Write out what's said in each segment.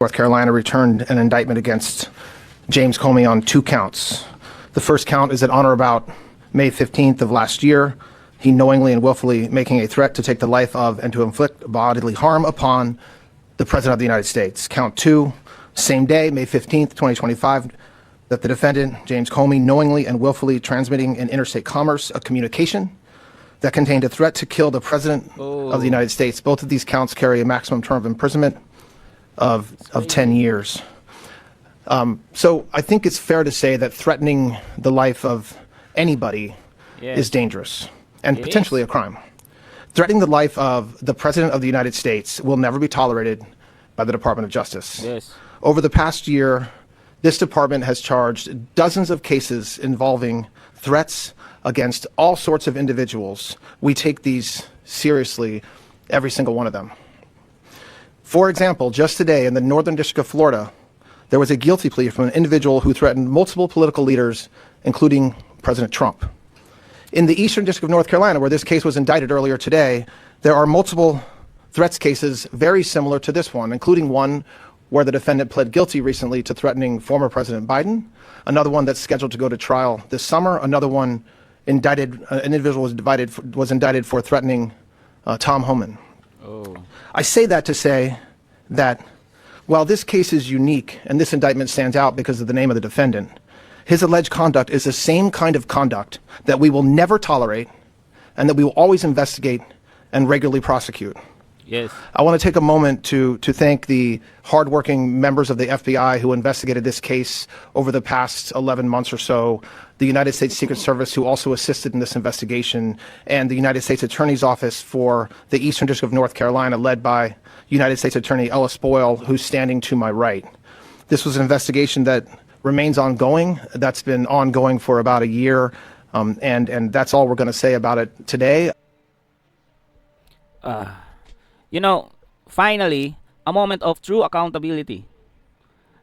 North Carolina returned an indictment against James Comey on 2 counts. The first count is that on or about May 15th of last year, he knowingly and willfully making a threat to take the life of and to inflict bodily harm upon the President of the United States. Count 2, same day, May 15th, 2025, that the defendant, James Comey, knowingly and willfully transmitting in interstate commerce a communication that contained a threat to kill the President of the United States. Both of these counts carry a maximum term of imprisonment of 10 years. So I think it's fair to say that threatening the life of anybody is dangerous and potentially a crime. Threatening the life of the President of the United States will never be tolerated by the Department of Justice. Over the past year, this department has charged dozens of cases involving threats against all sorts of individuals. We take these seriously, every single one of them. For example, just today in the Northern District of Florida, there was a guilty plea from an individual who threatened multiple political leaders, including President Trump. In the Eastern District of North Carolina, where this case was indicted earlier today, there are multiple threats cases very similar to this one, including one where the defendant pled guilty recently to threatening former President Biden, another one that's scheduled to go to trial this summer, another one indicted, an individual was indicted for threatening Tom Homan. I say that to say that while this case is unique and this indictment stands out because of the name of the defendant, his alleged conduct is the same kind of conduct that we will never tolerate and that we will always investigate and regularly prosecute. I want to take a moment to thank the hardworking members of the FBI who investigated this case over the past 11 months or so, the United States Secret Service who also assisted in this investigation, and the United States Attorney's Office for the Eastern District of North Carolina, led by United States Attorney Ellis Boyle, who's standing to my right. This was an investigation that remains ongoing. That's been ongoing for about a year, and that's all we're going to say about it today. You know, finally, a moment of true accountability.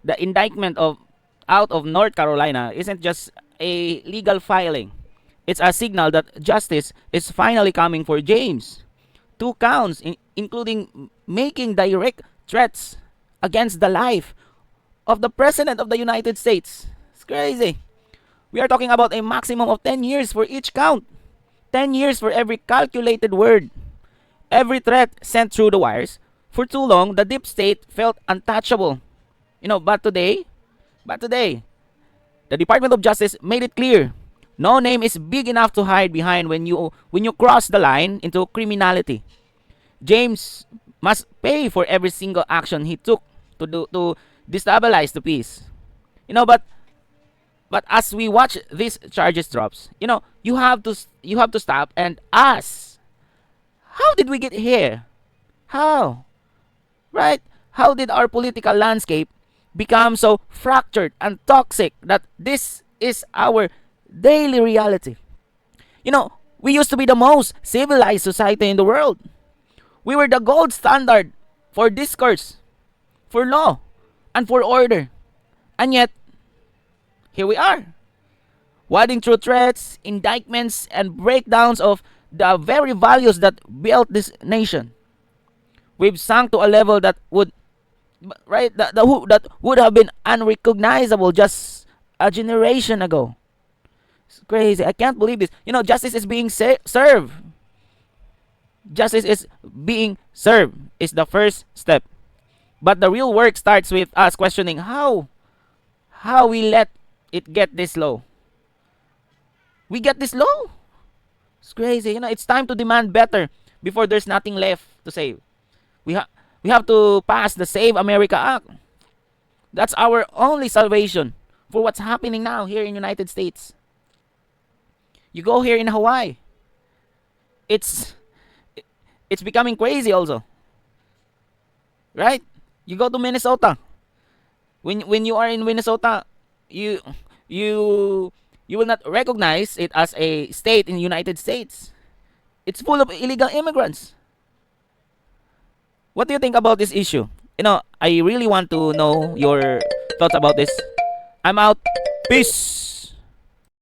The indictment out of North Carolina isn't just a legal filing. It's a signal that justice is finally coming for James. 2 counts, including making direct threats against the life of the President of the United States. It's crazy. We are talking about a maximum of 10 years for each count. 10 years for every calculated word. Every threat sent through the wires. For too long, the deep state felt untouchable. But today, the Department of Justice made it clear. No name is big enough to hide behind when you cross the line into criminality. James must pay for every single action he took to destabilize the peace. But as we watch these charges drops, you have to stop and ask, how did we get here? How? Right? How did our political landscape become so fractured and toxic that this is our daily reality? We used to be the most civilized society in the world. We were the gold standard for discourse, for law, and for order. And yet, here we are, wading through threats, indictments, and breakdowns of the very values that built this nation. We've sunk to a level that would have been unrecognizable just a generation ago. It's crazy. I can't believe this. Justice is being served. Justice is being served is the first step. But the real work starts with us questioning how we let it get this low. We get this low. It's crazy. It's time to demand better before there's nothing left to save. We have to pass the Save America Act. That's our only salvation for what's happening now here in United States. You go here in Hawaii, it's becoming crazy also. Right? You go to Minnesota. When you are in Minnesota, you will not recognize it as a state in the United States. It's full of illegal immigrants. What do you think about this issue? I really want to know your thoughts about this. I'm out. Peace.